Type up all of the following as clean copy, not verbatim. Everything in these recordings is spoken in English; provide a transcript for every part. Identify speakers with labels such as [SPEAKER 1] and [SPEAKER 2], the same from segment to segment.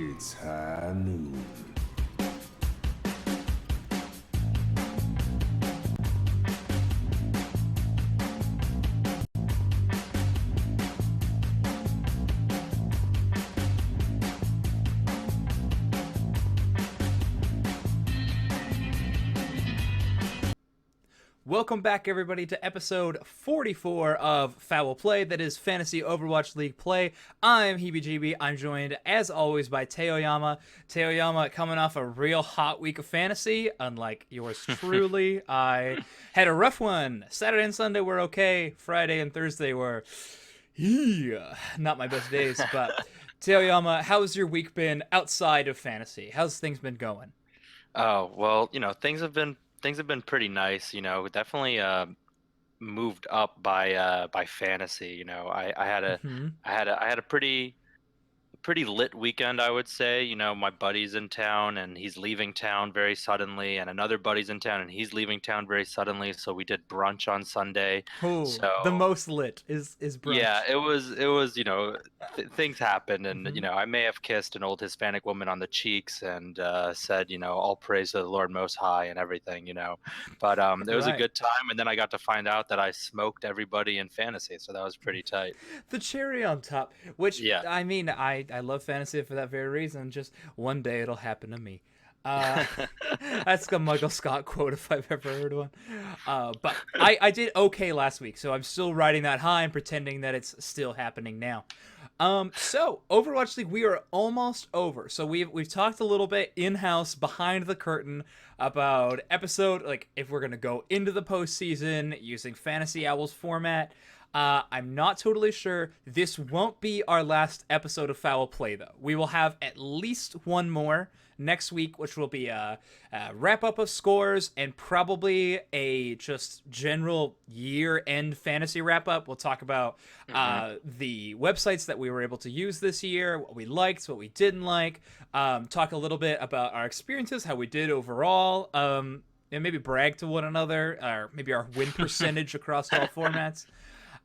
[SPEAKER 1] It's high noon.
[SPEAKER 2] Welcome back, everybody, to episode 44 of FOWL Play, that is Fantasy Overwatch League Play. I'm Heebie-Jeebie. I'm joined, as always, by Teoyama. Teoyama coming off a real hot week of fantasy, unlike yours truly. I had a rough one. Saturday and Sunday were okay. Friday and Thursday were, not my best days. But, Teoyama, how's your week been outside of fantasy? How's things been going?
[SPEAKER 3] Oh, well, things have been pretty nice, definitely moved up by fantasy, I had a
[SPEAKER 2] Hmm.
[SPEAKER 3] I had a pretty lit weekend, I would say. My buddy's in town and he's leaving town very suddenly, and another buddy's in town and he's leaving town very suddenly, so we did brunch on Sunday.
[SPEAKER 2] Oh, the
[SPEAKER 3] So,
[SPEAKER 2] most lit is
[SPEAKER 3] yeah,
[SPEAKER 2] brunch.
[SPEAKER 3] things happened, and
[SPEAKER 2] Hmm.
[SPEAKER 3] I may have kissed an old Hispanic woman on the cheeks and said, all praise to the Lord Most High and everything, but it was a
[SPEAKER 2] Right.
[SPEAKER 3] good time, and then I got to find out that I smoked everybody in fantasy, so that was pretty tight.
[SPEAKER 2] The cherry on top, which,
[SPEAKER 3] Yeah.
[SPEAKER 2] I mean, I love fantasy for that very reason. Just one day it'll happen to me. Uh, that's a Michael Scott quote if I've ever heard one. But I did okay last week, so I'm still riding that high and pretending that it's still happening now. So Overwatch League, we are almost over. So we've talked a little bit in house behind the curtain about episode, like if we're gonna go into the postseason using Fantasy Owls format. I'm not totally sure. This won't be our last episode of Foul Play, though. We will have at least one more next week, which will be a wrap up of scores and probably a just general year end fantasy wrap up. We'll talk about
[SPEAKER 3] Hmm.
[SPEAKER 2] the websites that we were able to use this year, what we liked, what we didn't like, talk a little bit about our experiences, how we did overall. And maybe brag to one another, or maybe our win percentage across all formats.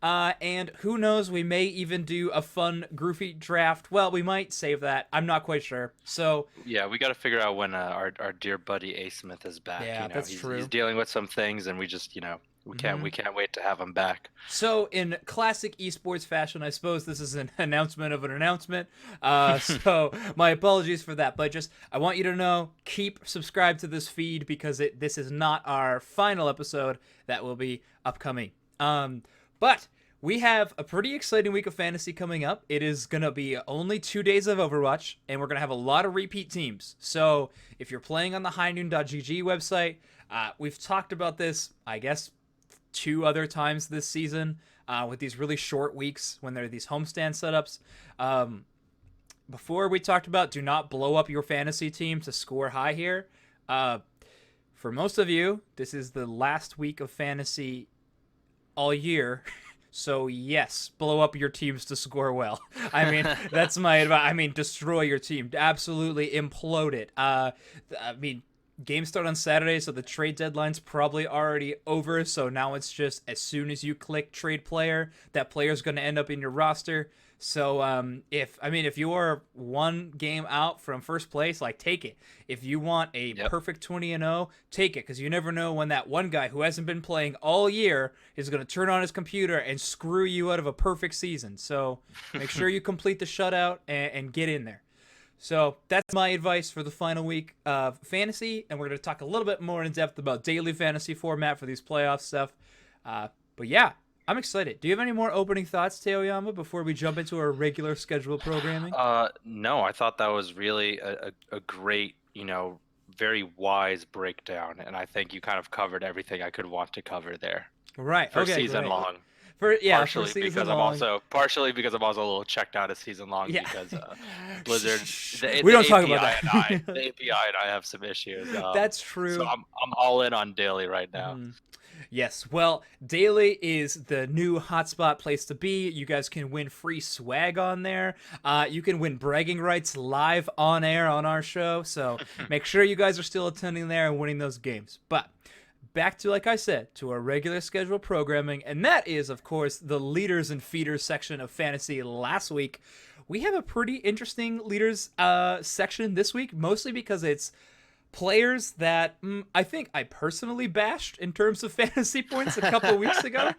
[SPEAKER 2] And who knows, we may even do a fun, goofy draft. Well, we might save that. I'm not quite sure. So,
[SPEAKER 3] Yeah, we got to figure out when our dear buddy A Smith is back.
[SPEAKER 2] yeah, that's
[SPEAKER 3] He's
[SPEAKER 2] true.
[SPEAKER 3] dealing with some things, and we just we can't
[SPEAKER 2] Hmm.
[SPEAKER 3] we can't wait to have him back.
[SPEAKER 2] So, in classic esports fashion, I suppose this is an announcement of an announcement. So, my apologies for that. But just, I want you to know, keep subscribed to this feed because this is not our final episode that will be upcoming. But we have a pretty exciting week of fantasy coming up. It is going to be only 2 days of Overwatch, and we're going to have a lot of repeat teams. So if you're playing on the highnoon.gg website, we've talked about this, I guess, two other times this season with these really short weeks when there are these homestand setups. Before we talked about do not blow up your fantasy team to score high here. Uh, for most of you, this is the last week of fantasy all year. So yes, blow up your teams to score well. I mean, that's my advice. I mean, destroy your team. Absolutely implode it. I mean, games start on Saturday, so the trade deadline's probably already over. So now it's just as soon as you click trade player, that player's going to end up in your roster. So if you're one game out from first place, like take it. If you want a
[SPEAKER 3] Yep.
[SPEAKER 2] perfect 20-0, take it because you never know when that one guy who hasn't been playing all year is going to turn on his computer and screw you out of a perfect season. So make sure you complete the shutout and get in there. So that's my advice for the final week of fantasy, and we're going to talk a little bit more in depth about daily fantasy format for these playoff stuff. But yeah, I'm excited. Do you have any more opening thoughts, Teoyama, before we jump into our regular scheduled programming?
[SPEAKER 3] No, I thought that was really a great, very wise breakdown, and I think you kind of covered everything I could want to cover there
[SPEAKER 2] Right.
[SPEAKER 3] for
[SPEAKER 2] Okay.
[SPEAKER 3] season
[SPEAKER 2] Great.
[SPEAKER 3] long.
[SPEAKER 2] For
[SPEAKER 3] Partially
[SPEAKER 2] season
[SPEAKER 3] because I'm
[SPEAKER 2] long.
[SPEAKER 3] also partially because I'm also a little checked out of season long
[SPEAKER 2] Yeah.
[SPEAKER 3] because
[SPEAKER 2] Shh,
[SPEAKER 3] Blizzard,
[SPEAKER 2] shh, shh.
[SPEAKER 3] the
[SPEAKER 2] We
[SPEAKER 3] the
[SPEAKER 2] don't talk about
[SPEAKER 3] API and
[SPEAKER 2] that.
[SPEAKER 3] I have some issues.
[SPEAKER 2] That's
[SPEAKER 3] So
[SPEAKER 2] true.
[SPEAKER 3] I'm all in on daily right now.
[SPEAKER 2] Mhm. Yes, well, Daily is the new hotspot place to be. You guys can win free swag on there. You can win bragging rights live on air on our show. So make sure you guys are still attending there and winning those games. But back to, like I said, to our regular scheduled programming. And that is, of course, the leaders and feeders section of fantasy last week. we have a pretty interesting leaders section this week, mostly because it's players that I think I personally bashed in terms of fantasy points a couple of weeks ago.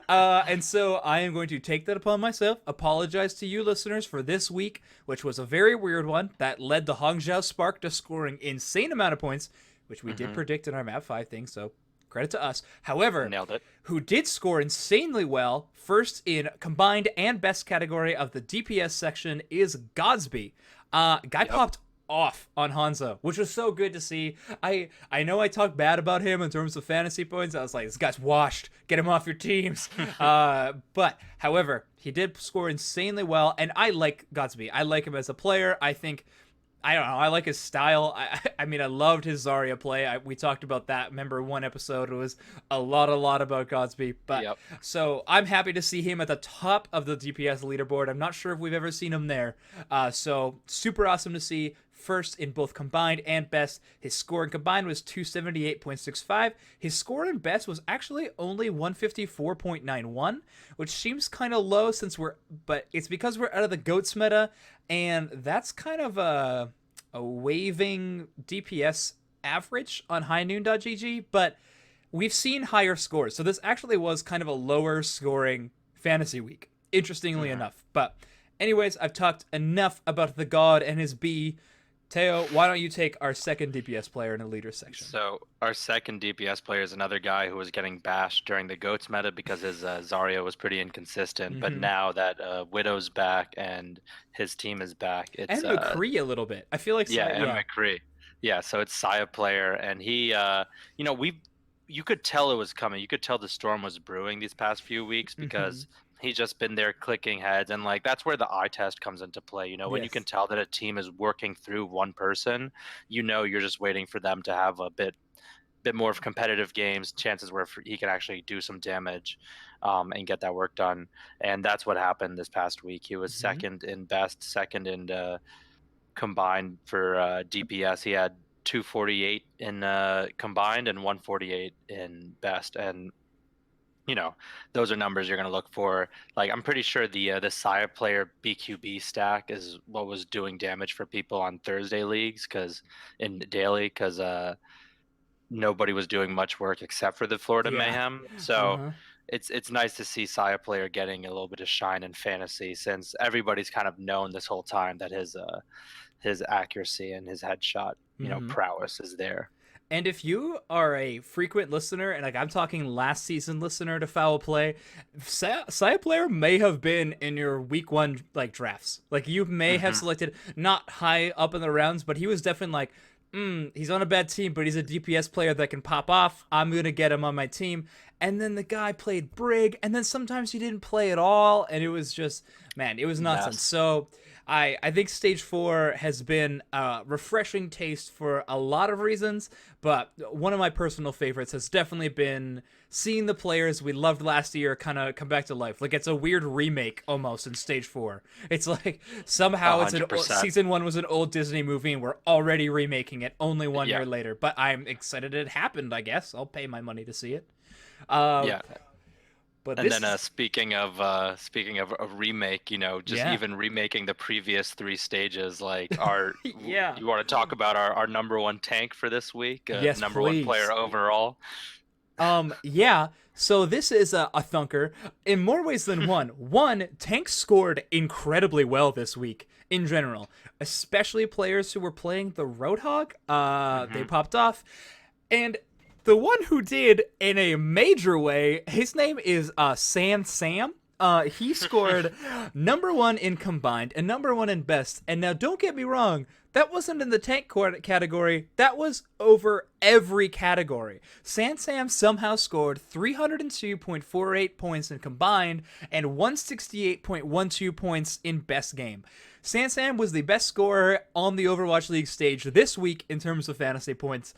[SPEAKER 2] And so I am going to take that upon myself, apologize to you listeners for this week, which was a very weird one that led the Hangzhou Spark to scoring insane amount of points, which we did predict in our Map 5 thing, so credit to us. However,
[SPEAKER 3] Nailed it.
[SPEAKER 2] who did score insanely well, first in combined and best category of the DPS section, is Godsby. Guy popped off on Hanzo, which was so good to see. I know I talked bad about him in terms of fantasy points. I was like, this guy's washed. Get him off your teams. But, however, he did score insanely well, and I like Godsby. I like him as a player. I think, I don't know, I like his style. I mean, I loved his Zarya play. We talked about that. Remember one episode, it was a lot about Godsby. But so I'm happy to see him at the top of the DPS leaderboard. I'm not sure if we've ever seen him there. So super awesome to see. First in both combined and best. His score in combined was 278.65. His score in best was actually only 154.91, which seems kind of low but it's because we're out of the GOATS meta, and that's kind of a waving DPS average on highnoon.gg, but we've seen higher scores. So this actually was kind of a lower scoring fantasy week, interestingly enough. But anyways, I've talked enough about the god and his bee. Teo, why don't you take our second DPS player in the leaders section?
[SPEAKER 3] So our second DPS player is another guy who was getting bashed during the GOATS meta because his Zarya was pretty inconsistent. But now that Widow's back and his team is back, it's
[SPEAKER 2] and McCree a little bit. I feel like
[SPEAKER 3] and McCree. Yeah, so it's Saya player, and he, you could tell it was coming. You could tell the storm was brewing these past few weeks because he's just been there clicking heads, and like that's where the eye test comes into play. You know, when you can tell that a team is working through one person, you're just waiting for them to have a bit more of competitive games, chances where he can actually do some damage and get that work done. And that's what happened this past week. He was second in best, second in combined for DPS. He had 248 in combined and 148 in best, and those are numbers you're going to look for. Like, I'm pretty sure the Saya player BQB stack is what was doing damage for people on Thursday leagues because nobody was doing much work except for the Florida Mayhem. So it's nice to see Saya player getting a little bit of shine in fantasy, since everybody's kind of known this whole time that his accuracy and his headshot prowess is there.
[SPEAKER 2] And if you are a frequent listener, and like I'm talking last season listener to Foul Play, Saya player may have been in your week one like drafts. Like you may have selected not high up in the rounds, but he was definitely like, he's on a bad team, but he's a DPS player that can pop off. I'm going to get him on my team. And then the guy played Brig, and then sometimes he didn't play at all, and it was just, man, it was nonsense. So I think Stage 4 has been a refreshing taste for a lot of reasons, but one of my personal favorites has definitely been seeing the players we loved last year kind of come back to life. Like, it's a weird remake almost in Stage 4. It's like somehow
[SPEAKER 3] 100%.
[SPEAKER 2] Season 1 was an old Disney movie, and we're already remaking it only 1 year later. But I'm excited it happened, I guess. I'll pay my money to see it. But
[SPEAKER 3] and then speaking of a remake, even remaking the previous 3 stages, like you want to talk about our number 1 tank for this week?
[SPEAKER 2] Yes,
[SPEAKER 3] number
[SPEAKER 2] please.
[SPEAKER 3] 1 player overall.
[SPEAKER 2] So this is a thunker in more ways than one. One, Tank scored incredibly well this week in general, especially players who were playing the Roadhog. They popped off, and the one who did in a major way, his name is Sam. He scored number 1 in combined and number 1 in best. And now don't get me wrong, that wasn't in the tank category. That was over every category. Sam somehow scored 302.48 points in combined and 168.12 points in best game. Sam was the best scorer on the Overwatch League stage this week in terms of fantasy points.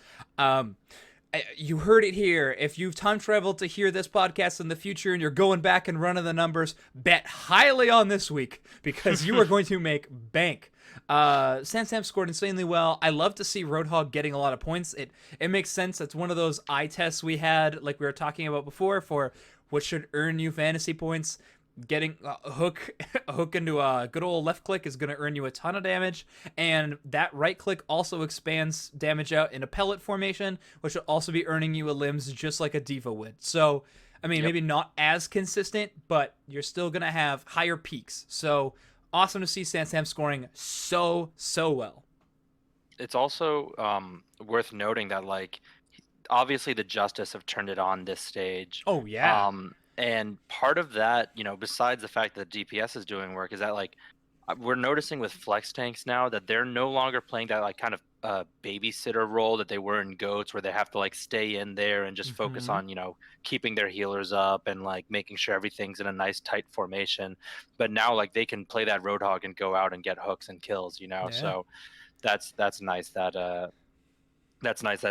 [SPEAKER 2] You heard it here. If you've time traveled to hear this podcast in the future and you're going back and running the numbers, bet highly on this week because you are going to make bank. Sam scored insanely well. I love to see Roadhog getting a lot of points. It makes sense. It's one of those eye tests we had, like we were talking about before, for what should earn you fantasy points. getting a hook a hook into a good old left click is going to earn you a ton of damage, and that right click also expands damage out in a pellet formation, which will also be earning you a limbs just like a diva would. So I mean,
[SPEAKER 3] Yep.
[SPEAKER 2] maybe not as consistent, but you're still going to have higher peaks. So awesome to see Sansam scoring so well.
[SPEAKER 3] It's also worth noting that like obviously the Justice have turned it on this stage.
[SPEAKER 2] Oh yeah.
[SPEAKER 3] And part of that, besides the fact that DPS is doing work, is that like we're noticing with flex tanks now that they're no longer playing that like kind of babysitter role that they were in goats, where they have to like stay in there and just focus
[SPEAKER 2] Mhm.
[SPEAKER 3] on keeping their healers up and like making sure everything's in a nice tight formation. But now like they can play that roadhog and go out and get hooks and kills.
[SPEAKER 2] Yeah.
[SPEAKER 3] So that's nice that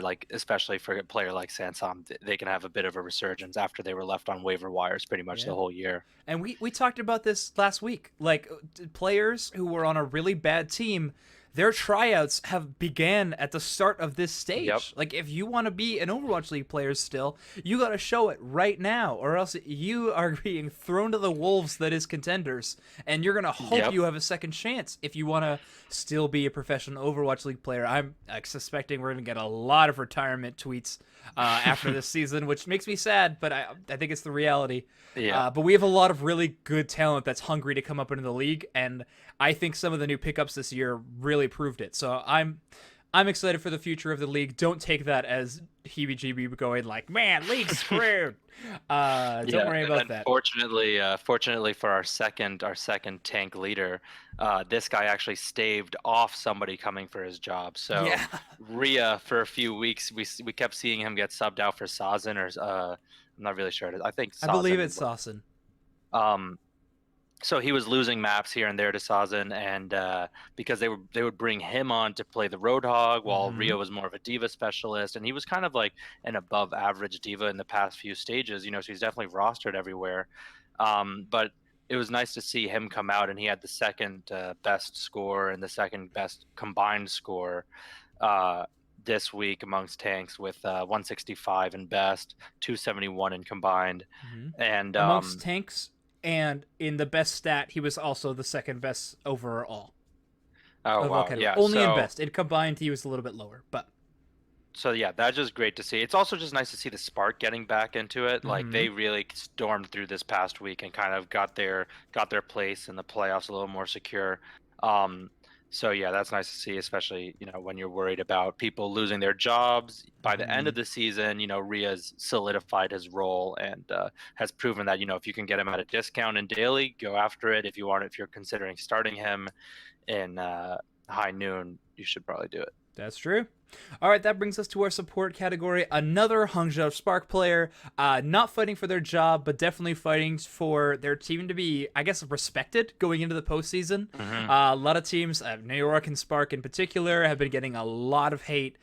[SPEAKER 3] like especially for a player like Sansom, they can have a bit of a resurgence after they were left on waiver wires pretty much
[SPEAKER 2] Yeah.
[SPEAKER 3] the whole year.
[SPEAKER 2] And we talked about this last week. Like players who were on a really bad team, their tryouts have began at the start of this
[SPEAKER 3] Yep.
[SPEAKER 2] stage. Like if you want to be an Overwatch League player still, you got to show it right now, or else you are being thrown to the wolves that is contenders, and you're gonna hope
[SPEAKER 3] Yep.
[SPEAKER 2] you have a second chance if you want to still be a professional Overwatch League player. I'm suspecting we're gonna get a lot of retirement tweets after this season, which makes me sad, but I think it's the reality.
[SPEAKER 3] Yeah.
[SPEAKER 2] But we have a lot of really good talent that's hungry to come up into the league, and I think some of the new pickups this year really proved it. So I'm excited for the future of the league. Don't take that as heebie-jeebie going like, man, league's screwed. Don't worry about that.
[SPEAKER 3] Fortunately for our second tank leader, this guy actually staved off somebody coming for his job. So
[SPEAKER 2] Yeah.
[SPEAKER 3] Rhea, for a few weeks, we kept seeing him get subbed out for Sazin, or I'm not really sure. I think
[SPEAKER 2] I believe
[SPEAKER 3] Sazin.
[SPEAKER 2] it's Sawson.
[SPEAKER 3] So he was losing maps here and there to Sazin, and because they would bring him on to play the Roadhog, while
[SPEAKER 2] Mhm.
[SPEAKER 3] Rio was more of a diva specialist, and he was kind of like an above average diva in the past few stages. So he's definitely rostered everywhere. But it was nice to see him come out, and he had the second best score and the second best combined score this week amongst tanks with 165 in best, 271 in combined,
[SPEAKER 2] Mhm.
[SPEAKER 3] and
[SPEAKER 2] Amongst tanks, and in the best stat, he was also the second best overall
[SPEAKER 3] oh
[SPEAKER 2] of all
[SPEAKER 3] wow,
[SPEAKER 2] categories.
[SPEAKER 3] yeah.
[SPEAKER 2] Only in best. In combined, he was a little bit lower, but.
[SPEAKER 3] So yeah, that's just great to see. It's also just nice to see the spark getting back into it. Like
[SPEAKER 2] Mhm.
[SPEAKER 3] they really stormed through this past week and kind of got their place in the playoffs a little more secure. Um, so yeah, that's nice to see, especially when you're worried about people losing their jobs by the end of
[SPEAKER 2] Mhm.
[SPEAKER 3] the season. Ria's solidified his role and has proven that if you can get him at a discount in daily, go after it. If you're considering starting him in high noon, you should probably do it.
[SPEAKER 2] That's true. All right, that brings us to our support category. Another Hangzhou Spark player, not fighting for their job, but definitely fighting for their team to be, I guess, respected going into the postseason.
[SPEAKER 3] Hmm.
[SPEAKER 2] A lot of teams, New York and Spark in particular, have been getting a lot of hate,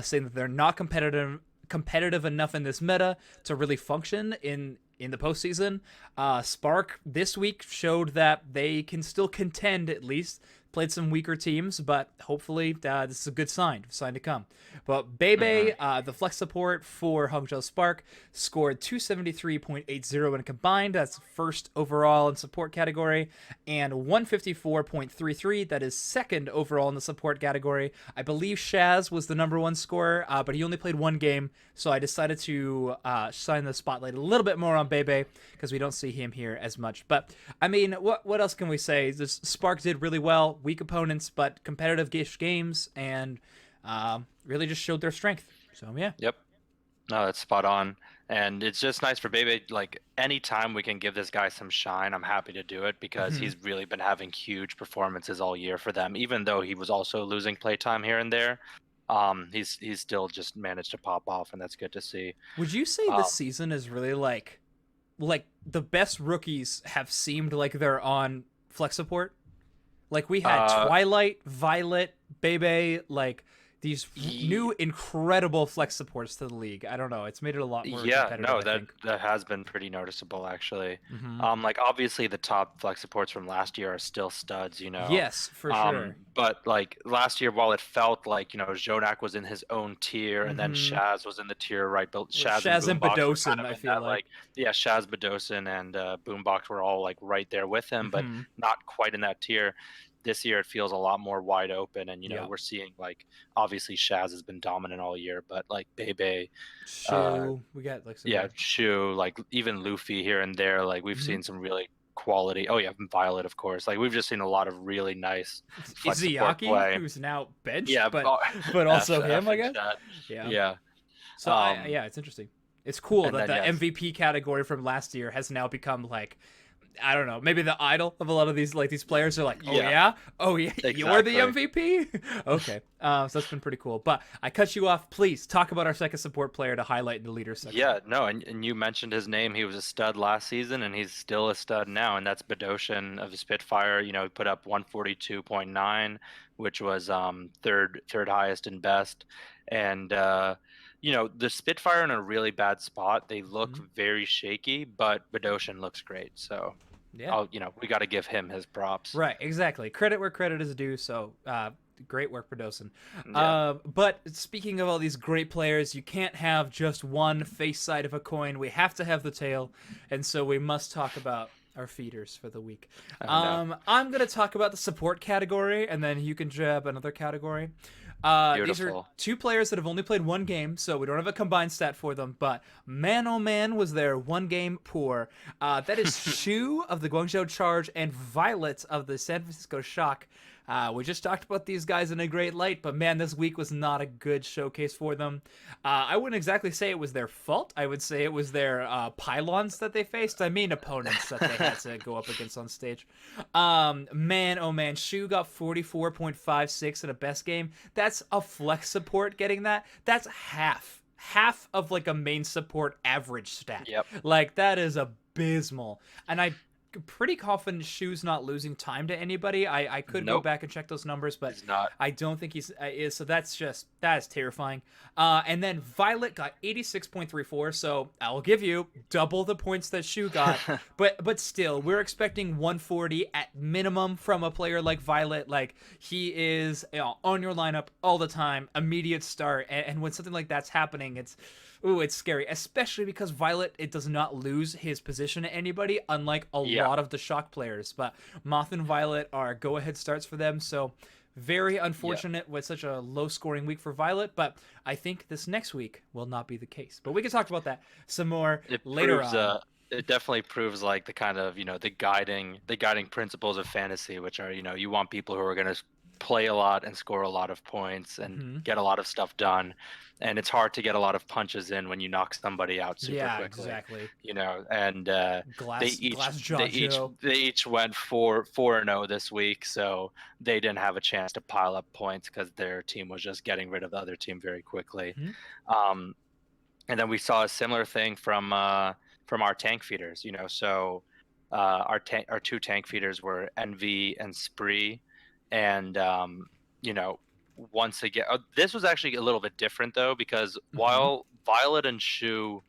[SPEAKER 2] saying that they're not competitive enough in this meta to really function in the postseason. Spark this week showed that they can still contend at least. Played some weaker teams, but hopefully this is a good sign to come. But Bebe, the flex support for Hangzhou Spark, scored 273.80 in combined. That's first overall in support category, and 154.33. That is second overall in the support category. I believe Shaz was the number one scorer, but he only played one game, so I decided to shine the spotlight a little bit more on Bebe because we don't see him here as much. But I mean, what else can we say? This Spark did really well. Weak opponents, but competitive-ish games, and really just showed their strength. So yeah.
[SPEAKER 3] Yep. No, that's spot on. And it's just nice for Bebe. Like anytime we can give this guy some shine, I'm happy to do it because
[SPEAKER 2] Mhm.
[SPEAKER 3] he's really been having huge performances all year for them. Even though he was also losing playtime here and there, he's still just managed to pop off, and that's good to see.
[SPEAKER 2] Would you say
[SPEAKER 3] Um,
[SPEAKER 2] this season is really like the best rookies have seemed like they're on flex support? Like we had
[SPEAKER 3] uh,
[SPEAKER 2] Twilight, Violet, Bebe, like these
[SPEAKER 3] Ye-
[SPEAKER 2] new incredible flex supports to the league. I don't know. It's made it a lot more
[SPEAKER 3] Yeah,
[SPEAKER 2] competitive,
[SPEAKER 3] no,
[SPEAKER 2] I
[SPEAKER 3] that
[SPEAKER 2] think.
[SPEAKER 3] that has been pretty noticeable actually.
[SPEAKER 2] Hmm.
[SPEAKER 3] Like obviously the top flex supports from last year are still studs,
[SPEAKER 2] Yes, for sure.
[SPEAKER 3] But like last year, while it felt like Jonak was in his own tier, and then
[SPEAKER 2] Hmm.
[SPEAKER 3] Shaz was in the tier right, but
[SPEAKER 2] Well,
[SPEAKER 3] Shaz and
[SPEAKER 2] Shaz and
[SPEAKER 3] Boombox were kind
[SPEAKER 2] Bedosin,
[SPEAKER 3] of
[SPEAKER 2] I
[SPEAKER 3] in
[SPEAKER 2] feel
[SPEAKER 3] that
[SPEAKER 2] like.
[SPEAKER 3] like yeah, Shaz Bedosin and Boombox were all like right there with him, but
[SPEAKER 2] Hmm.
[SPEAKER 3] not quite in that tier. This year it feels a lot more wide open, and
[SPEAKER 2] Yeah.
[SPEAKER 3] we're seeing like obviously Shaz has been dominant all year, but like Bebe, uh,
[SPEAKER 2] Shu, we got like
[SPEAKER 3] yeah,
[SPEAKER 2] some.
[SPEAKER 3] Shu, like even Luffy here and there, like we've
[SPEAKER 2] Hmm.
[SPEAKER 3] seen some really quality. Oh yeah, Violet, of course. Like we've just seen a lot of really nice flex support
[SPEAKER 2] Izayaki,
[SPEAKER 3] play.
[SPEAKER 2] who's now benched,
[SPEAKER 3] Yeah,
[SPEAKER 2] but also him,
[SPEAKER 3] F
[SPEAKER 2] I
[SPEAKER 3] and
[SPEAKER 2] guess.
[SPEAKER 3] chat.
[SPEAKER 2] Yeah.
[SPEAKER 3] Yeah.
[SPEAKER 2] So
[SPEAKER 3] Um,
[SPEAKER 2] yeah, it's interesting. It's cool
[SPEAKER 3] and
[SPEAKER 2] that
[SPEAKER 3] then
[SPEAKER 2] the
[SPEAKER 3] yes,
[SPEAKER 2] MVP category from last year has now become like, I don't know, maybe the idol of a lot of these players are like,
[SPEAKER 3] yeah,
[SPEAKER 2] oh yeah, you're the
[SPEAKER 3] exactly.
[SPEAKER 2] MVP. Okay, so that's been pretty cool. But I cut you off. Please talk about our second support player to highlight in the leaders section.
[SPEAKER 3] Yeah, no, and you mentioned his name. He was a stud last season, and he's still a stud now. And that's Bedosian of the Spitfire. He put up 142.9, which was third highest and best. And the Spitfire in a really bad spot. They look
[SPEAKER 2] Hmm.
[SPEAKER 3] very shaky, but Bedosian looks great. So
[SPEAKER 2] Yeah.
[SPEAKER 3] we got to give him his props.
[SPEAKER 2] Right, exactly. Credit where credit is due. So, great work, Perdosen.
[SPEAKER 3] Yeah,
[SPEAKER 2] But speaking of all these great players, you can't have just one face side of a coin. We have to have the tail, and so we must talk about our feeders for the week.
[SPEAKER 3] I know.
[SPEAKER 2] I'm gonna talk about the support category, and then you can grab another category. These are
[SPEAKER 3] Beautiful.
[SPEAKER 2] two players that have only played one game, so we don't have a combined stat for them. But man, oh man, was their one game poor. That is Shu of the Guangzhou Charge and Violet of the San Francisco Shock. We just talked about these guys in a great light, but man, this week was not a good showcase for them. I wouldn't exactly say it was their fault. I would say it was their pylons that they faced. I mean, opponents that they had to go up against on stage. Man, oh man, Shu got 44.56 in a best game. That's a flex support getting that. That's half of like a main support average stat.
[SPEAKER 3] Yep.
[SPEAKER 2] Like that is abysmal. And I'm pretty confident Shu's not losing time to anybody. I could go
[SPEAKER 3] Nope.
[SPEAKER 2] back and check those numbers, but
[SPEAKER 3] He's not.
[SPEAKER 2] I don't think he's is. So that is terrifying. And then Violet got 86.34, so I'll give you double the points that Shu got. But still, we're expecting 140 at minimum from a player like Violet. Like he is on your lineup all the time, immediate start, and when something like that's happening, it's scary, especially because Violet, it does not lose his position to anybody, unlike a
[SPEAKER 3] Yeah.
[SPEAKER 2] lot of the Shock players. But Moth and Violet are go-ahead starts for them, so very
[SPEAKER 3] Yeah.
[SPEAKER 2] unfortunate with such a low-scoring week for Violet. But I think this next week will not be the case. But we can talk about that some more
[SPEAKER 3] It
[SPEAKER 2] later
[SPEAKER 3] proves
[SPEAKER 2] on.
[SPEAKER 3] it definitely proves like the kind of the guiding principles of fantasy, which are you want people who are going to play a lot and score a lot of points and
[SPEAKER 2] Hmm.
[SPEAKER 3] get a lot of stuff done, and it's hard to get a lot of punches in when you knock somebody out super
[SPEAKER 2] Yeah,
[SPEAKER 3] quickly.
[SPEAKER 2] exactly.
[SPEAKER 3] And they each
[SPEAKER 2] Glass
[SPEAKER 3] they
[SPEAKER 2] Jaw
[SPEAKER 3] each
[SPEAKER 2] Joe.
[SPEAKER 3] they each went 4-0 this week, so they didn't have a chance to pile up points because their team was just getting rid of the other team very quickly.
[SPEAKER 2] Hmm.
[SPEAKER 3] um and then we saw a similar thing from our tank feeders. So our two tank feeders were Envy and Spree, and you know, once again, this was actually a little bit different though, because
[SPEAKER 2] Hmm.
[SPEAKER 3] while Violet and Shu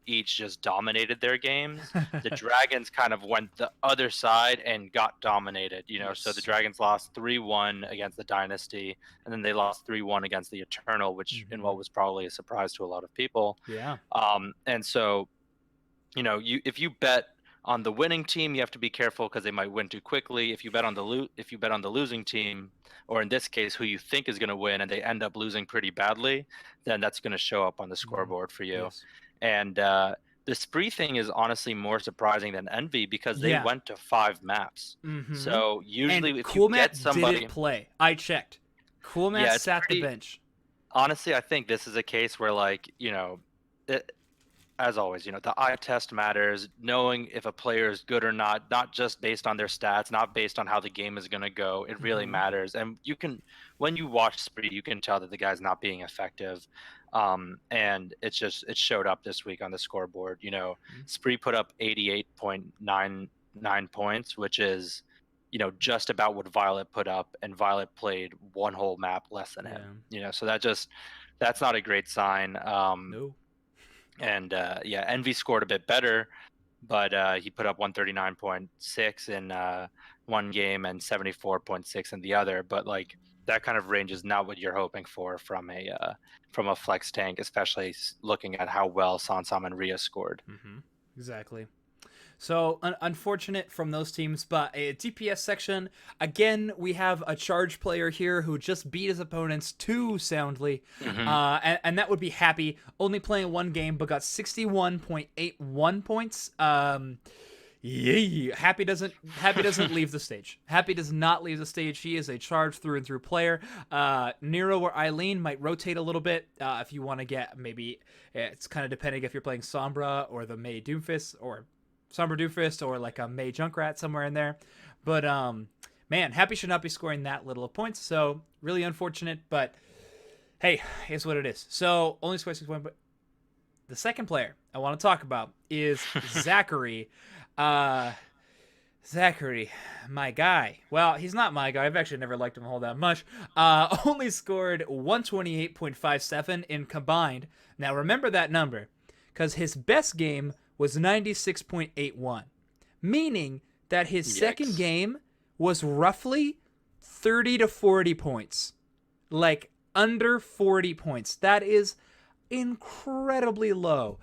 [SPEAKER 3] each just dominated their games, the Dragons kind of went the other side and got dominated. So the
[SPEAKER 2] Yes.
[SPEAKER 3] Dragons lost 3-1 against the Dynasty, and then they lost 3-1 against the Eternal, which in
[SPEAKER 2] Hmm.
[SPEAKER 3] what was probably a surprise to a lot of people.
[SPEAKER 2] Yeah.
[SPEAKER 3] And so, if you bet on the winning team, you have to be careful because they might win too quickly. If you bet on the losing team, or in this case, who you think is going to win, and they end up losing pretty badly, then that's going to show up on the
[SPEAKER 2] Mm.
[SPEAKER 3] scoreboard for you.
[SPEAKER 2] Yes.
[SPEAKER 3] And the Spree thing is honestly more surprising than Envy because they
[SPEAKER 2] Yeah.
[SPEAKER 3] went to 5 maps.
[SPEAKER 2] Hmm.
[SPEAKER 3] So
[SPEAKER 2] And
[SPEAKER 3] usually, if you
[SPEAKER 2] Cool
[SPEAKER 3] get
[SPEAKER 2] Matt didn't
[SPEAKER 3] somebody,
[SPEAKER 2] play. I checked. Cool Matt
[SPEAKER 3] yeah, it's
[SPEAKER 2] sat the
[SPEAKER 3] pretty.
[SPEAKER 2] bench.
[SPEAKER 3] Honestly, I think this is a case where, like, it, as always, the eye test matters. Knowing if a player is good or not just based on their stats, not based on how the game is going to go. It really
[SPEAKER 2] Hmm.
[SPEAKER 3] matters. And when you watch Spree, you can tell that the guy's not being effective. And it showed up this week on the scoreboard. Spree put up 88.99 points, which is, just about what Violet put up, and Violet played one whole map less than him. So that's not a great sign.
[SPEAKER 2] No.
[SPEAKER 3] And Envy scored a bit better, but he put up 139.6 in one game and 74.6 in the other. But like that kind of range is not what you're hoping for from a flex tank, especially looking at how well Sansam and Rhea scored.
[SPEAKER 2] Mm-hmm. Exactly. So unfortunate from those teams, but a DPS section, again, we have a charge player here who just beat his opponents too soundly, and that would be Happy, only playing one game, but got 61.81 points. Happy doesn't leave the stage. Happy does not leave the stage. He is a charge through and through player. Nero or Eileen might rotate a little bit if you want to get, maybe it's kind of depending if you're playing Sombra or the Mei Doomfist, or Sombra Doomfist, or like a Mei Junkrat somewhere in there. But man, Happy should not be scoring that little of points, so really unfortunate, but hey, here's what it is. So only scored 6 points, but the second player I want to talk about is Zachary. Zachary, my guy. Well, he's not my guy. I've actually never liked him all that much. Only scored 128.57 in combined. Now remember that number, because his best game was 96.81, meaning that his second game was roughly 30 to 40 points, like under 40 points. That is incredibly low,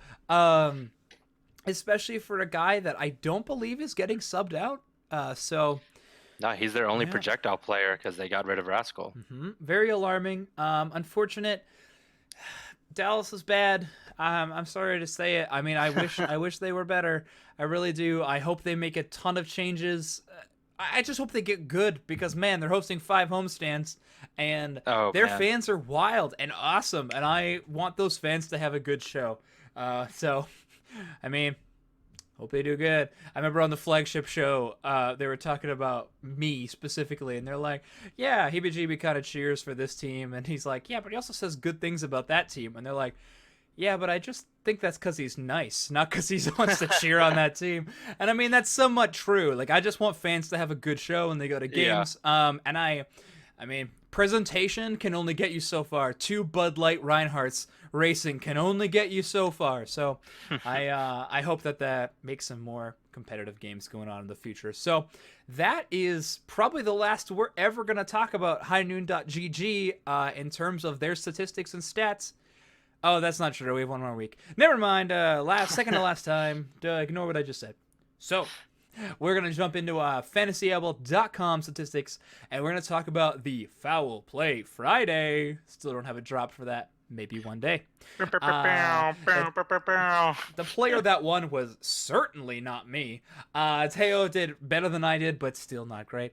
[SPEAKER 2] especially for a guy that I don't believe is getting subbed out.
[SPEAKER 3] No, he's their only projectile player because they got rid of Rascal.
[SPEAKER 2] Very alarming. Unfortunate. Dallas is bad. I'm sorry to say it. I mean, I wish they were better. I really do. I hope they make a ton of changes. I just hope they get good, because man, they're hosting 5 homestands, and their fans are wild and awesome, and I want those fans to have a good show. So, I mean, hope they do good. I remember on the flagship show, they were talking about me specifically, and they're like, yeah, Heebie-Jeebie kind of cheers for this team, and he's like, yeah, but he also says good things about that team, and they're like, yeah, but I just think that's because he's nice, not because he wants to cheer on that team. And I mean, that's somewhat true. Like, I just want fans to have a good show when they go to games. And I mean, presentation can only get you so far. 2 Bud Light Reinhardts racing can only get you so far. So I hope that makes some more competitive games going on in the future. So that is probably the last we're ever going to talk about highnoon.gg in terms of their statistics and stats. Oh, that's not true. We have one more week. Never mind. Second to last time. Ignore what I just said. So we're going to jump into fantasyable.com statistics, and we're going to talk about the Foul Play Friday. Still don't have a drop for that. Maybe one day. The player that won was certainly not me. Teo did better than I did, but still not great.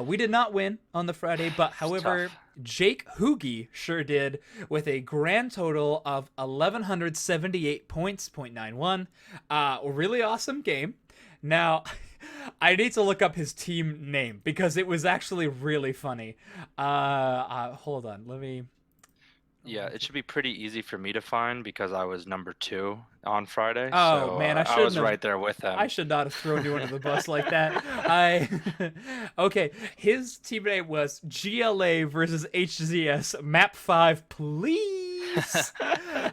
[SPEAKER 2] We did not win on the Friday, but however, Jake Hoogie sure did, with a grand total of 1,178 points, 0.91. Really awesome game. Now, I need to look up his team name because it was actually really funny. Hold on, let me...
[SPEAKER 3] Yeah, it should be pretty easy for me to find because I was number 2 on Friday.
[SPEAKER 2] Oh,
[SPEAKER 3] so,
[SPEAKER 2] man,
[SPEAKER 3] I was right there with him.
[SPEAKER 2] I should not have thrown you under the bus like that. Okay, his team name was GLA versus HZS Map 5, please,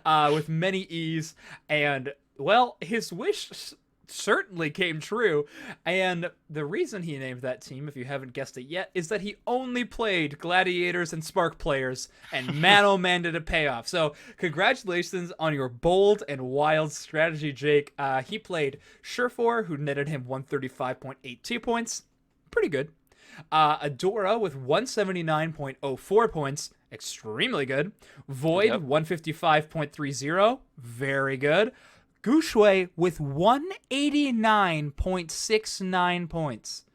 [SPEAKER 2] with many E's. And, well, his wish certainly came true, and the reason he named that team, if you haven't guessed it yet, is that he only played Gladiators and Spark players, and man oh man did it pay off. So congratulations on your bold and wild strategy, Jake. He played Surefour, who netted him 135.82 points, pretty good. Adora with 179.04 points, extremely good. Void 155.30, very good. Gushui with 189.69 points.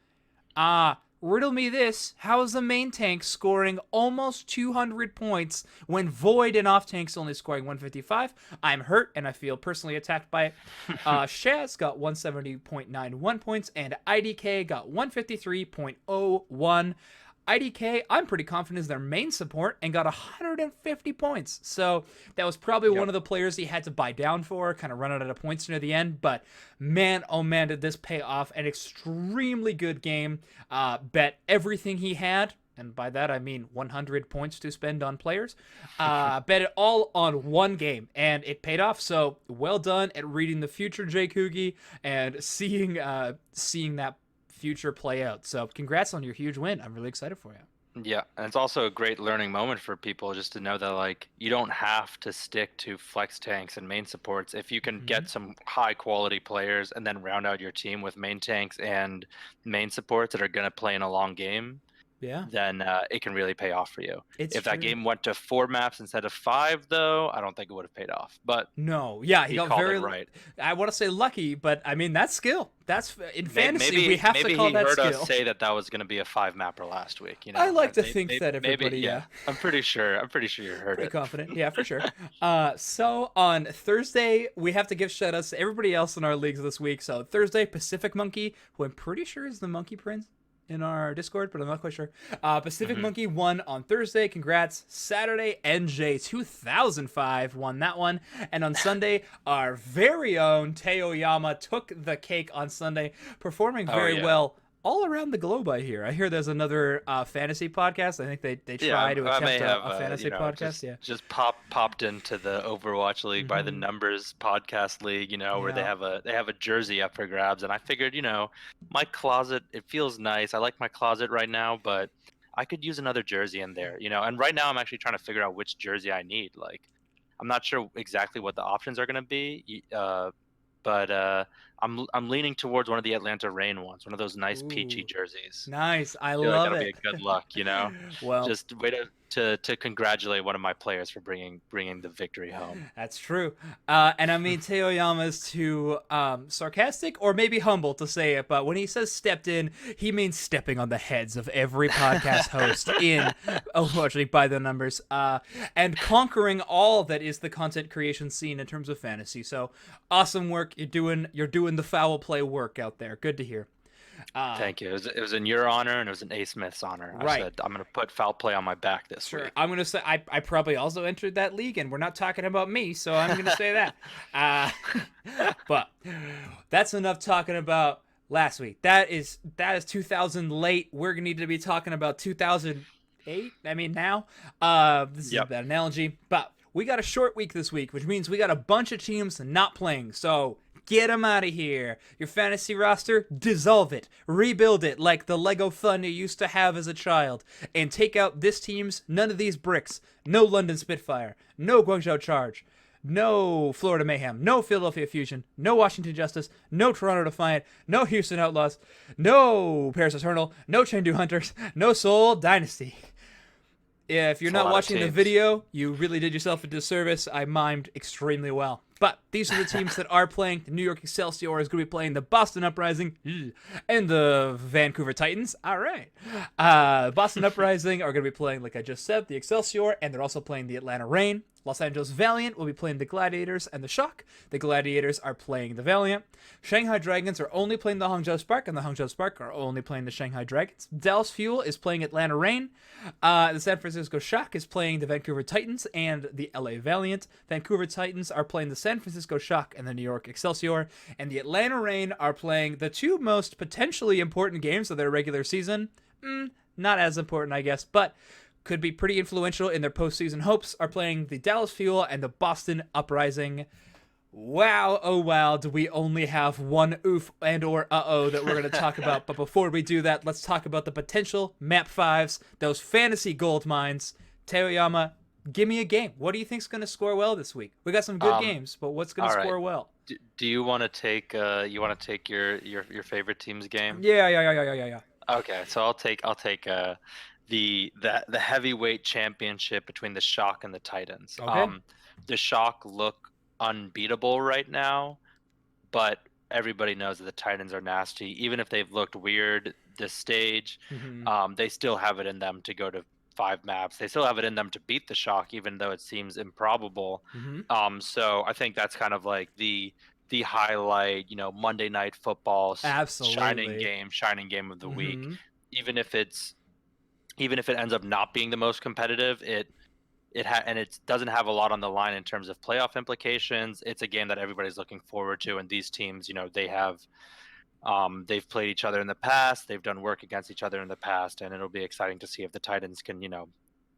[SPEAKER 2] Riddle me this. How is the main tank scoring almost 200 points when Void and off tanks only scoring 155? I'm hurt and I feel personally attacked by it. Shaz got 170.91 points and IDK got 153.01. IDK, I'm pretty confident, is their main support and got 150 points. So that was probably one of the players he had to buy down for, kind of run out of points near the end. But man, oh man, did this pay off. An extremely good game. Bet everything he had. And by that I mean 100 points to spend on players. Bet it all on one game, and it paid off. So well done at reading the future, Jay Coogie, and seeing that future play out. So congrats on your huge win. I'm really excited for you.
[SPEAKER 3] Yeah, and it's also a great learning moment for people just to know that like you don't have to stick to flex tanks and main supports. If you can get some high quality players and then round out your team with main tanks and main supports that are going to play in a long game, then it can really pay off for you. If that game went to 4 maps instead of 5, though, I don't think it would have paid off. But
[SPEAKER 2] no, yeah, he got very
[SPEAKER 3] right.
[SPEAKER 2] I want to say lucky, but I mean that's skill. That's in fantasy. We have to call that skill.
[SPEAKER 3] Maybe he heard us say that was going to be a 5 mapper last week. You know,
[SPEAKER 2] I like to think that everybody.
[SPEAKER 3] Yeah, I'm pretty sure you heard
[SPEAKER 2] Pretty
[SPEAKER 3] it.
[SPEAKER 2] confident, yeah, for sure. So on Thursday, we have to give shout outs to everybody else in our leagues this week. So Thursday, Pacific Monkey, who I'm pretty sure is the Monkey Prince in our Discord, but I'm not quite sure. Pacific Monkey won on Thursday. Congrats. Saturday, NJ 2005 won that one. And on Sunday, our very own Teo Yama took the cake on Sunday, performing very well all around the globe. I hear there's another fantasy podcast. I think they try to attempt a fantasy podcast.
[SPEAKER 3] Just popped into the Overwatch League by the Numbers podcast league, where they have a jersey up for grabs, and I figured, my closet, it feels nice. I like my closet right now, but I could use another jersey in there, and right now I'm actually trying to figure out which jersey I need. Like, I'm not sure exactly what the options are going to be, but I'm leaning towards one of the Atlanta Reign ones, one of those nice peachy jerseys.
[SPEAKER 2] Nice, I
[SPEAKER 3] feel
[SPEAKER 2] love
[SPEAKER 3] like
[SPEAKER 2] it.
[SPEAKER 3] That'll be a good luck,
[SPEAKER 2] Well,
[SPEAKER 3] just way to congratulate one of my players for bringing the victory home.
[SPEAKER 2] That's true. And I mean, Teo Yama is too sarcastic or maybe humble to say it, but when he says stepped in, he means stepping on the heads of every podcast host in Overwatch League by the Numbers, and conquering all that is the content creation scene in terms of fantasy. So awesome work. You're doing the foul play work out there. Good to hear.
[SPEAKER 3] Thank you. It was in your honor, and it was in A. Smith's honor.
[SPEAKER 2] Right.
[SPEAKER 3] I said I'm going to put foul play on my back this week.
[SPEAKER 2] I'm going to say I probably also entered that league, and we're not talking about me, so I'm going to say that. But that's enough talking about last week. That is 2000 late. We're going to need to be talking about 2008. I mean, now. This is a bad analogy, but we got a short week this week, which means we got a bunch of teams not playing. So get them out of here. Your fantasy roster, dissolve it. Rebuild it like the Lego fun you used to have as a child. And take out this team's none of these bricks. No London Spitfire. No Guangzhou Charge. No Florida Mayhem. No Philadelphia Fusion. No Washington Justice. No Toronto Defiant. No Houston Outlaws. No Paris Eternal. No Chengdu Hunters. No Seoul Dynasty. If you're not watching the video, you really did yourself a disservice. I mimed extremely well. But these are the teams that are playing. The New York Excelsior is going to be playing the Boston Uprising and the Vancouver Titans. All right. Boston Uprising are going to be playing, like I just said, the Excelsior, and they're also playing the Atlanta Reign. Los Angeles Valiant will be playing the Gladiators and the Shock. The Gladiators are playing the Valiant. Shanghai Dragons are only playing the Hangzhou Spark, and the Hangzhou Spark are only playing the Shanghai Dragons. Dallas Fuel is playing Atlanta Reign. The San Francisco Shock is playing the Vancouver Titans and the LA Valiant. Vancouver Titans are playing the San Francisco Shock and the New York Excelsior. And the Atlanta Reign are playing the two most potentially important games of their regular season. Not as important, I guess, but could be pretty influential in their postseason hopes, are playing the Dallas Fuel and the Boston Uprising. Wow, oh wow, do we only have one oof and or uh-oh that we're going to talk about. But before we do that, let's talk about the potential Map 5s, those fantasy gold mines. Teo Yama, give me a game. What do you think's going to score well this week? We got some good games, but what's going to score well?
[SPEAKER 3] Do you want to take your favorite team's game?
[SPEAKER 2] Yeah.
[SPEAKER 3] Okay, so I'll take the heavyweight championship between the Shock and the Titans.
[SPEAKER 2] Okay.
[SPEAKER 3] The Shock look unbeatable right now, but everybody knows that the Titans are nasty. Even if they've looked weird this stage, they still have it in them to go to 5 maps. They still have it in them to beat the Shock, even though it seems improbable. So I think that's kind of like the highlight, Monday Night Football,
[SPEAKER 2] absolutely
[SPEAKER 3] shining game of the week. Even if it's even if it ends up not being the most competitive, and it doesn't have a lot on the line in terms of playoff implications. It's a game that everybody's looking forward to, and these teams, they've played each other in the past, they've done work against each other in the past, and it'll be exciting to see if the Titans can,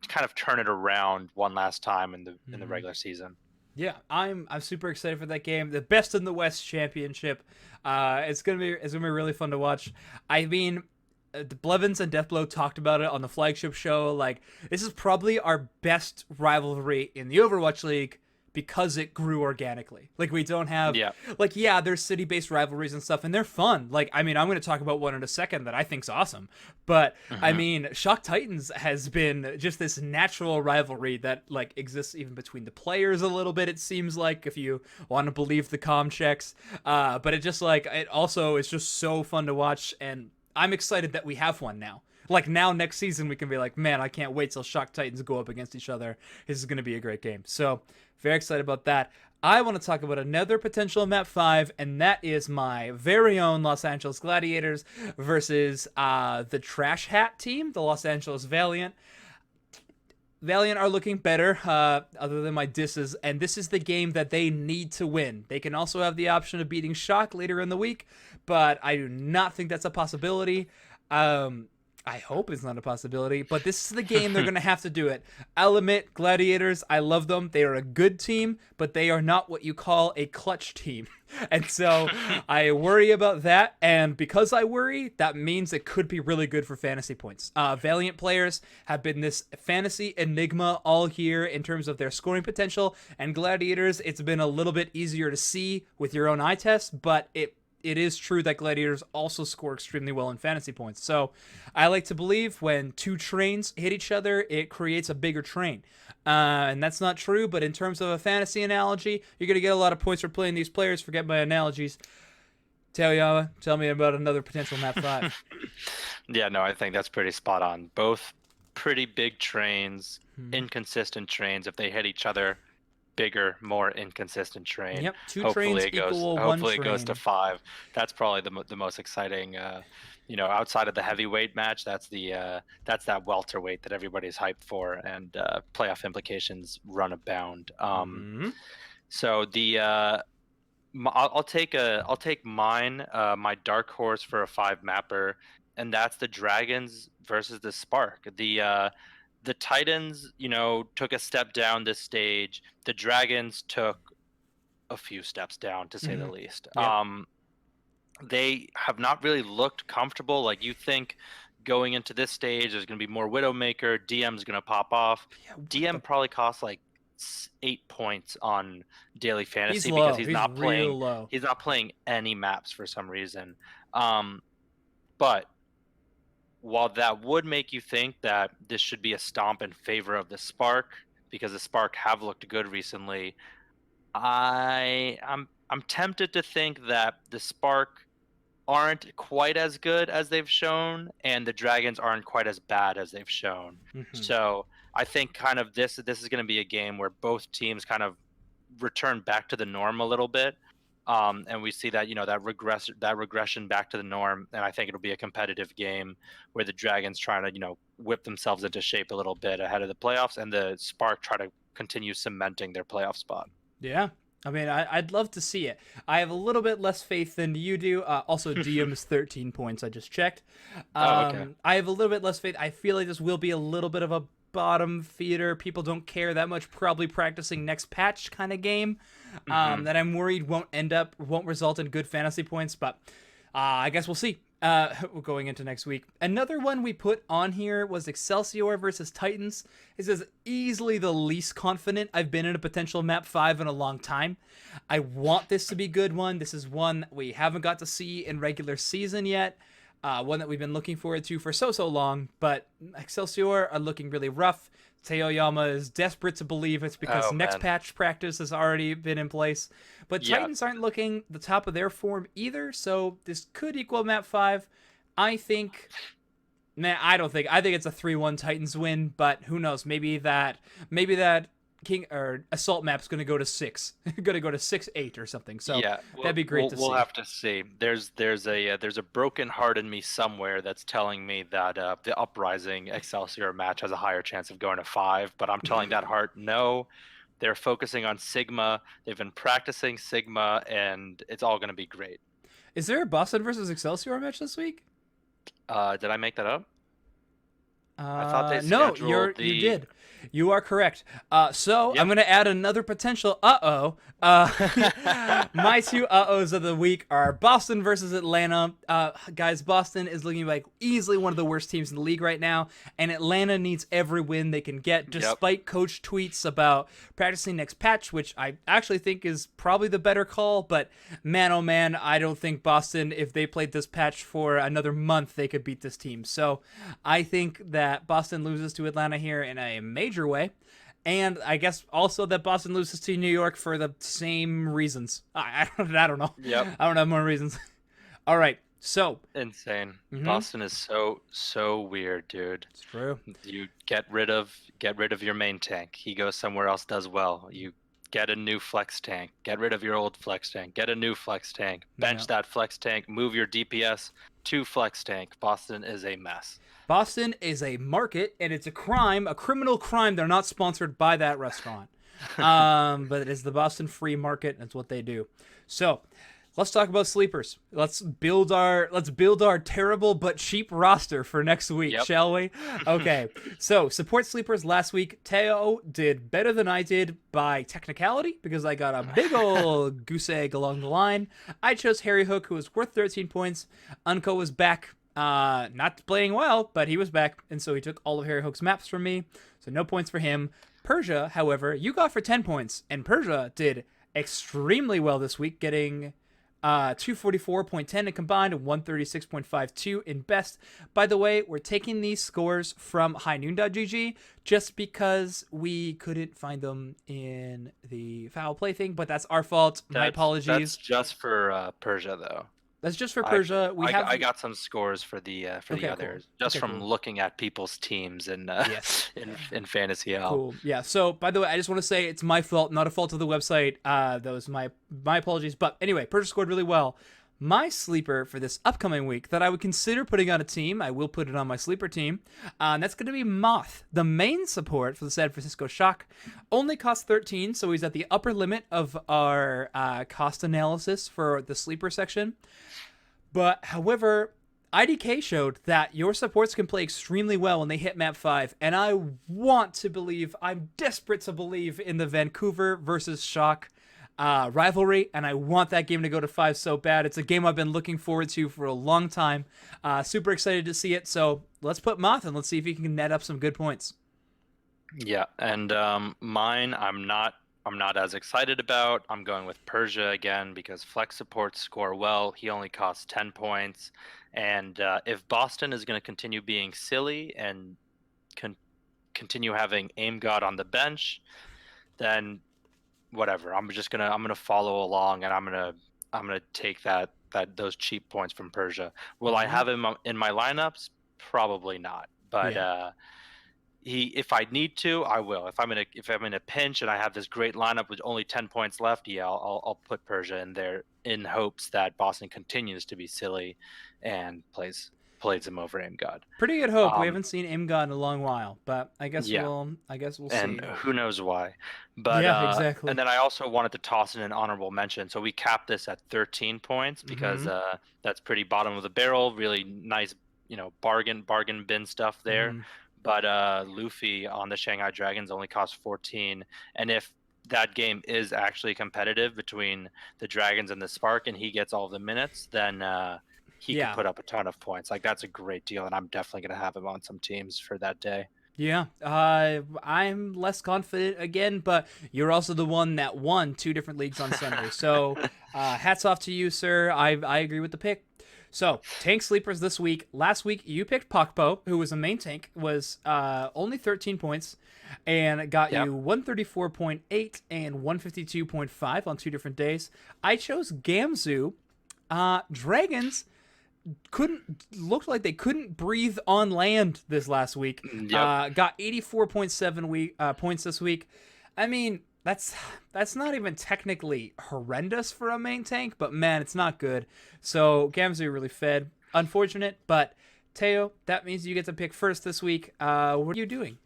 [SPEAKER 3] kind of turn it around one last time in the regular season.
[SPEAKER 2] Yeah, I'm super excited for that game. The Best in the West championship. It's gonna be really fun to watch. I mean, the Blevins and Deathblow talked about it on the flagship show. Like, this is probably our best rivalry in the Overwatch League because it grew organically. Like, we don't have, there's city-based rivalries and stuff, and they're fun. Like, I mean, I'm going to talk about one in a second that I think's awesome. But, I mean, Shock Titans has been just this natural rivalry that, like, exists even between the players a little bit, it seems like, if you want to believe the comm checks. But it also is just so fun to watch, and I'm excited that we have one now. Like, now next season we can be like, man, I can't wait till Shock Titans go up against each other. This is going to be a great game. So, very excited about that. I want to talk about another potential Map 5, and that is my very own Los Angeles Gladiators versus the Trash Hat team, the Los Angeles Valiant. Valiant are looking better, other than my disses, and this is the game that they need to win. They can also have the option of beating Shock later in the week, but I do not think that's a possibility. I hope it's not a possibility, but this is the game they're going to have to do it. I'll admit, Gladiators, I love them. They are a good team, but they are not what you call a clutch team. And so I worry about that, and because I worry, that means it could be really good for fantasy points. Valiant players have been this fantasy enigma all year in terms of their scoring potential, and Gladiators, it's been a little bit easier to see with your own eye test, but it is true that Gladiators also score extremely well in fantasy points. So I like to believe when two trains hit each other, it creates a bigger train. And that's not true, but in terms of a fantasy analogy, you're going to get a lot of points for playing these players. Forget my analogies. Taoyama, tell me about another potential Map 5.
[SPEAKER 3] Yeah, no, I think that's pretty spot on. Both pretty big trains, inconsistent trains. If they hit each other, bigger, more inconsistent train.
[SPEAKER 2] Yep, two trains equal one train.
[SPEAKER 3] Hopefully it goes to 5. That's probably the most exciting. Outside of the heavyweight match, that's that welterweight that everybody's hyped for, and playoff implications run abound. So I'll take mine, my dark horse for a 5 mapper, and that's the Dragons versus the Spark. The Titans, took a step down this stage. The Dragons took a few steps down, to say the least.
[SPEAKER 2] Yep.
[SPEAKER 3] They have not really looked comfortable. Like, you think going into this stage, there's going to be more Widowmaker. DM's going to pop off. DM probably costs like 8 points on daily fantasy because he's not playing.
[SPEAKER 2] Low.
[SPEAKER 3] He's not playing any maps for some reason. But while that would make you think that this should be a stomp in favor of the Spark, because the Spark have looked good recently, I'm tempted to think that the Spark aren't quite as good as they've shown, and the Dragons aren't quite as bad as they've shown. So I think kind of this is going to be a game where both teams kind of return back to the norm a little bit. And we see that that regression back to the norm, and I think it'll be a competitive game where the Dragons trying to whip themselves into shape a little bit ahead of the playoffs, and the Spark try to continue cementing their playoff spot.
[SPEAKER 2] Yeah, I mean, I'd love to see it. I have a little bit less faith than you do. Also, DM is 13 points. I just checked.
[SPEAKER 3] Okay.
[SPEAKER 2] I have a little bit less faith. I feel like this will be a little bit of a bottom feeder. People don't care that much. Probably practicing next patch kind of game. That I'm worried won't result in good fantasy points. But I guess we'll see. Going into next week. Another one we put on here was Excelsior versus Titans. This is easily the least confident I've been in a potential Map 5 in a long time. I want this to be a good one. This is one we haven't got to see in regular season yet. One that we've been looking forward to for so long. But Excelsior are looking really rough. Taoyama is desperate to believe it's because next patch practice has already been in place. But Titans aren't looking the top of their form either, so this could equal Map 5. I think it's a 3-1 Titans win, but who knows? Maybe that King or Assault map's going to go to 6, going to go to 6-8 or something. So
[SPEAKER 3] Yeah,
[SPEAKER 2] that'd be great to see.
[SPEAKER 3] we'll have to see. There's a broken heart in me somewhere that's telling me that the Uprising Excelsior match has a higher chance of going to 5, but I'm telling that heart no. They're focusing on Sigma. They've been practicing Sigma, and it's all going to be great.
[SPEAKER 2] Is there a Boston versus Excelsior match this week?
[SPEAKER 3] Did I make that up? I thought they
[SPEAKER 2] No,
[SPEAKER 3] scheduled
[SPEAKER 2] you did. You are correct. So
[SPEAKER 3] Yep.
[SPEAKER 2] I'm gonna add another potential my two uh-ohs of the week are Boston versus Atlanta. Guys, Boston is looking like easily one of the worst teams in the league right now, and Atlanta needs every win they can get, despite coach tweets about practicing next patch, which I actually think is probably the better call. But man, oh man, I don't think Boston, if they played this patch for another month, they could beat this team. So I think that Boston loses to Atlanta here in a major way. And I guess also that Boston loses to New York for the same reasons. I don't know.
[SPEAKER 3] Yep.
[SPEAKER 2] I don't have more reasons. All right. So
[SPEAKER 3] Insane.
[SPEAKER 2] Mhm.
[SPEAKER 3] Boston is so weird, dude.
[SPEAKER 2] it's true.
[SPEAKER 3] You get rid of your main tank. He goes somewhere else, does well. You get a new flex tank. Get rid of your old flex tank. Get a new flex tank. Bench
[SPEAKER 2] Yeah.
[SPEAKER 3] that flex tank. Move your DPS to flex tank. Boston is a mess.
[SPEAKER 2] Boston is a market, and it's a crime, a criminal crime. They're not sponsored by that restaurant, but it is the Boston Free Market. That's what they do. So let's talk about sleepers. Let's build our terrible but cheap roster for next week,
[SPEAKER 3] Yep.
[SPEAKER 2] shall we? Okay. So support sleepers last week. Teo did better than I did by technicality because I got a big old goose egg along the line. I chose Harry Hook, who was worth 13 points. Unco was back. Not playing well, but he was back, and so he took all of Harry Hook's maps from me, so no points for him. Persia, however, you got for 10 points, and Persia did extremely well this week, getting 244.10 in combined and 136.52 in best. By the way, we're taking these scores from highnoon.gg just because we couldn't find them in the foul play thing, but that's our fault. My apologies.
[SPEAKER 3] That's just for Persia, though.
[SPEAKER 2] That's just for Persia.
[SPEAKER 3] I got some scores for the
[SPEAKER 2] Okay,
[SPEAKER 3] others
[SPEAKER 2] cool.
[SPEAKER 3] just
[SPEAKER 2] Okay,
[SPEAKER 3] from
[SPEAKER 2] cool.
[SPEAKER 3] looking at people's teams in
[SPEAKER 2] Yes.
[SPEAKER 3] in Fantasy L.
[SPEAKER 2] Cool. Yeah. So, by the way, I just want to say it's my fault, not a fault of the website. That was my apologies. But anyway, Persia scored really well. My sleeper for this upcoming week that I would consider putting on a team, I will put it on my sleeper team, and that's going to be Moth. The main support for the San Francisco Shock only costs 13, so he's at the upper limit of our cost analysis for the sleeper section. But, however, IDK showed that your supports can play extremely well when they hit map 5, and I want to believe, I'm desperate to believe in the Vancouver versus Shock rivalry, and I want that game to go to 5 so bad. It's a game I've been looking forward to for a long time. Super excited to see it, so let's put Moth and let's see if he can net up some good points.
[SPEAKER 3] Yeah, and mine I'm not as excited about. I'm going with Persia again because flex supports score well. He only costs 10 points. And if Boston is going to continue being silly and continue having Aim God on the bench, then whatever. I'm gonna follow along, and I'm gonna take those cheap points from Persia. Will I have him in my lineups? Probably not. But if I need to, I will. If I'm in a pinch and I have this great lineup with only 10 points left, yeah, I'll put Persia in there in hopes that Boston continues to be silly and plays him over Aim God.
[SPEAKER 2] Pretty good hope. We haven't seen Aim God in a long while, but I guess
[SPEAKER 3] Yeah.
[SPEAKER 2] we'll see.
[SPEAKER 3] And who knows why. But
[SPEAKER 2] Yeah, exactly.
[SPEAKER 3] And then I also wanted to toss in an honorable mention. So we capped this at 13 points because that's pretty bottom of the barrel. Really nice, bargain bin stuff there.
[SPEAKER 2] Mhm.
[SPEAKER 3] But Luffy on the Shanghai Dragons only costs 14. And if that game is actually competitive between the Dragons and the Spark and he gets all the minutes, then he can put up a ton of points. Like, that's a great deal, and I'm definitely going to have him on some teams for that day.
[SPEAKER 2] Yeah, I'm less confident again, but you're also the one that won 2 different leagues on Sunday. So hats off to you, sir. I agree with the pick. So, tank sleepers this week. Last week, you picked Pakpo, who was a main tank, was only 13 points, and got you 134.8 and 152.5 on 2 different days. I chose Gamzu. Dragons looked like they couldn't breathe on land this last week.
[SPEAKER 3] Yep.
[SPEAKER 2] Got 84.7 points this week. I mean, that's not even technically horrendous for a main tank, but man, it's not good. So Gamzee really fed. Unfortunate, but Teo, that means you get to pick first this week. What are you doing?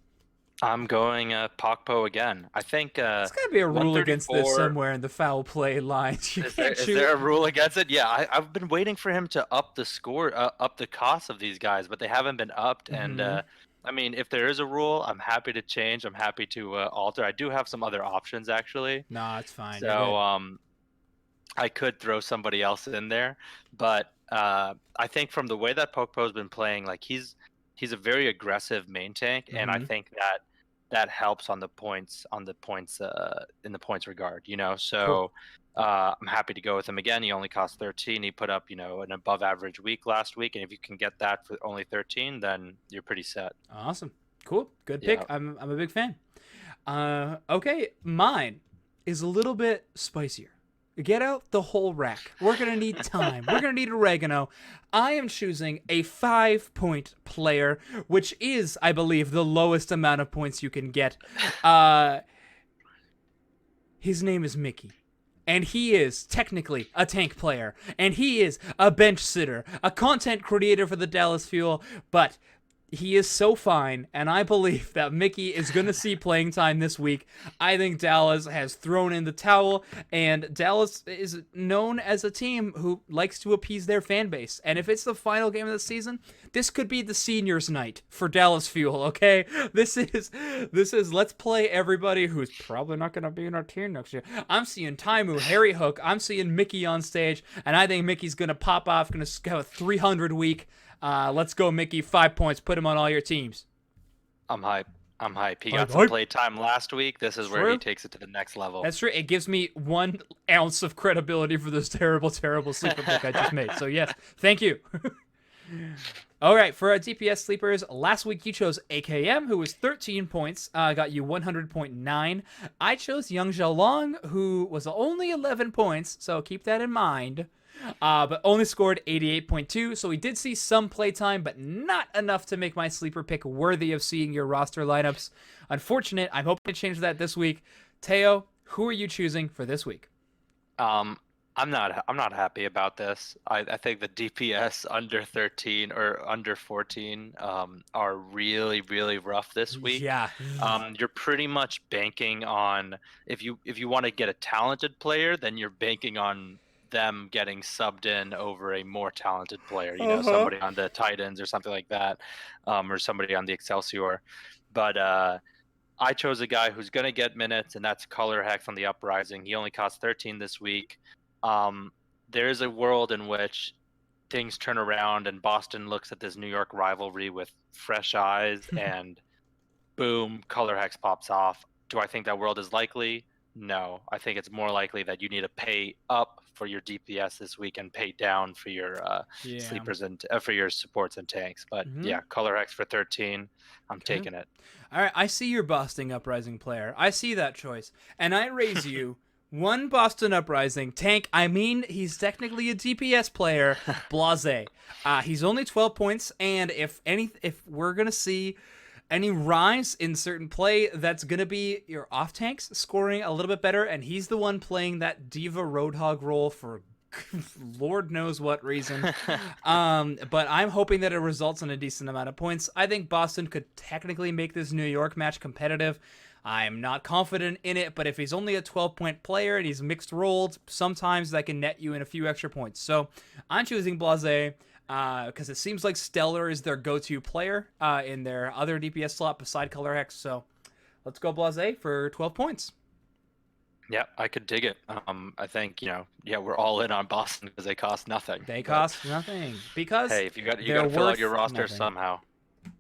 [SPEAKER 3] I'm going Pokpo again. I think
[SPEAKER 2] There's got to be a rule against this
[SPEAKER 3] 134.
[SPEAKER 2] somewhere in the foul play lines. You
[SPEAKER 3] Is there
[SPEAKER 2] can't
[SPEAKER 3] is
[SPEAKER 2] choose.
[SPEAKER 3] there a rule against it? Yeah, I've been waiting for him to up the score, up the cost of these guys, but they haven't been upped. And
[SPEAKER 2] Mm-hmm.
[SPEAKER 3] I mean, if there is a rule, I'm happy to change. I'm happy to alter. I do have some other options actually.
[SPEAKER 2] Nah, it's fine. You're
[SPEAKER 3] So
[SPEAKER 2] good.
[SPEAKER 3] I could throw somebody else in there, but I think from the way that Pokepo's been playing, like he's a very aggressive main tank, and I
[SPEAKER 2] Mm-hmm.
[SPEAKER 3] think that that helps on the points in the points regard, you know.
[SPEAKER 2] Cool.
[SPEAKER 3] So I'm happy to go with him again. He only cost 13. He put up, you know, an above average week last week, and if you can get that for only 13, then you're pretty set.
[SPEAKER 2] Awesome. Cool. Good pick.
[SPEAKER 3] Yeah.
[SPEAKER 2] I'm a big fan. Okay, mine is a little bit spicier. Get out the whole rack. We're gonna need time. We're gonna need oregano. I am choosing a 5-point player, which is, I believe, the lowest amount of points you can get. Uh, his name is Mickey. And he is technically a tank player. And he is a bench sitter, a content creator for the Dallas Fuel. But he is so fine, and I believe that Mickey is going to see playing time this week. I think Dallas has thrown in the towel, and Dallas is known as a team who likes to appease their fan base. And if it's the final game of the season, this could be the seniors' night for Dallas Fuel, okay? This is let's play everybody who's probably not going to be in our team next year. I'm seeing Taimu, Harry Hook, I'm seeing Mickey on stage, and I think Mickey's going to pop off, going to have a 300 week. Let's go, Mickey. 5 points. Put him on all your teams.
[SPEAKER 3] I'm hype. I'm hype. He
[SPEAKER 2] Hype,
[SPEAKER 3] got some
[SPEAKER 2] hype.
[SPEAKER 3] play time last week. This is where
[SPEAKER 2] True.
[SPEAKER 3] he takes it to the next level.
[SPEAKER 2] That's true. It gives me 1 ounce of credibility for this terrible, terrible sleeper pick I just made. So, yes, thank you. All right, for our DPS sleepers, last week you chose AKM, who was 13 points, got you 100.9. I chose Young Xiaolong, who was only 11 points, so keep that in mind. But only scored 88.2, so we did see some playtime, but not enough to make my sleeper pick worthy of seeing your roster lineups. Unfortunate. I'm hoping to change that this week. Teo, who are you choosing for this week?
[SPEAKER 3] I'm not happy about this. I think the DPS under 13 or under 14 are really, really rough this week.
[SPEAKER 2] Yeah.
[SPEAKER 3] You're pretty much banking on if you want to get a talented player, then you're banking on them getting subbed in over a more talented player, you know, somebody on the Titans or something like that, or somebody on the Excelsior. But I chose a guy who's going to get minutes, and that's Color Hex on the Uprising. He only cost 13 this week. There is a world in which things turn around and Boston looks at this New York rivalry with fresh eyes and boom, Color Hex pops off. Do I think that world is likely? No. I think it's more likely that you need to pay up for your DPS this week and pay down for your sleepers and for your supports and tanks. But yeah, Color Hex for 13. I'm taking it.
[SPEAKER 2] All right, I see your Boston Uprising player. I see that choice. And I raise you 1 Boston Uprising tank. I mean, he's technically a DPS player, Blase. He's only 12 points, and if we're going to see any rise in certain play, that's going to be your off tanks scoring a little bit better, and he's the one playing that Diva Roadhog role for Lord knows what reason. But I'm hoping that it results in a decent amount of points. I think Boston could technically make this New York match competitive. I'm not confident in it, but if he's only a 12-point player and he's mixed rolled, sometimes that can net you in a few extra points. So I'm choosing Blase because it seems like Stellar is their go-to player in their other DPS slot beside Color Hex. So let's go Blase for 12 points.
[SPEAKER 3] Yeah, I could dig it. I think, you know, yeah, we're all in on Boston because they cost nothing.
[SPEAKER 2] They cost nothing because
[SPEAKER 3] hey, if you got to fill out your roster
[SPEAKER 2] nothing.
[SPEAKER 3] somehow.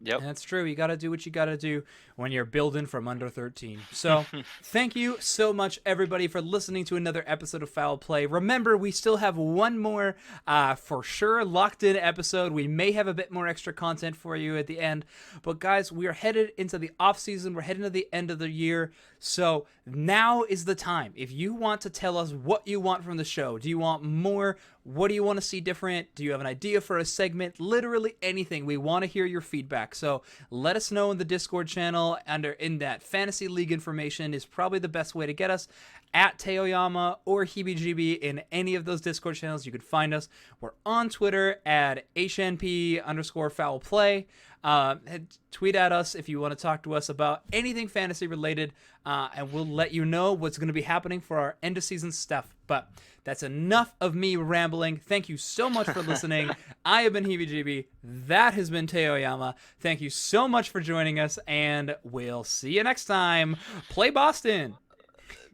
[SPEAKER 3] Yep.
[SPEAKER 2] That's true. You got to do what you got to do when you're building from under 13. So thank you so much, everybody, for listening to another episode of Foul Play. Remember, we still have one more for sure locked in episode. We may have a bit more extra content for you at the end. But guys, we are headed into the off season. We're heading to the end of the year. So now is the time. If you want to tell us what you want from the show, do you want more? What do you want to see different? Do you have an idea for a segment? Literally anything. We want to hear your feedback. So let us know in the Discord channel. In that Fantasy League information is probably the best way to get us. At Teoyama or HeebyGB in any of those Discord channels, you could find us. We're on Twitter at HNP_FOWLplay. Tweet at us if you want to talk to us about anything fantasy related, and we'll let you know what's going to be happening for our end of season stuff. But that's enough of me rambling. Thank you so much for listening. I have been HeebyGB. That has been Teoyama. Thank you so much for joining us, and we'll see you next time. Play Boston.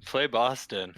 [SPEAKER 3] Play Boston.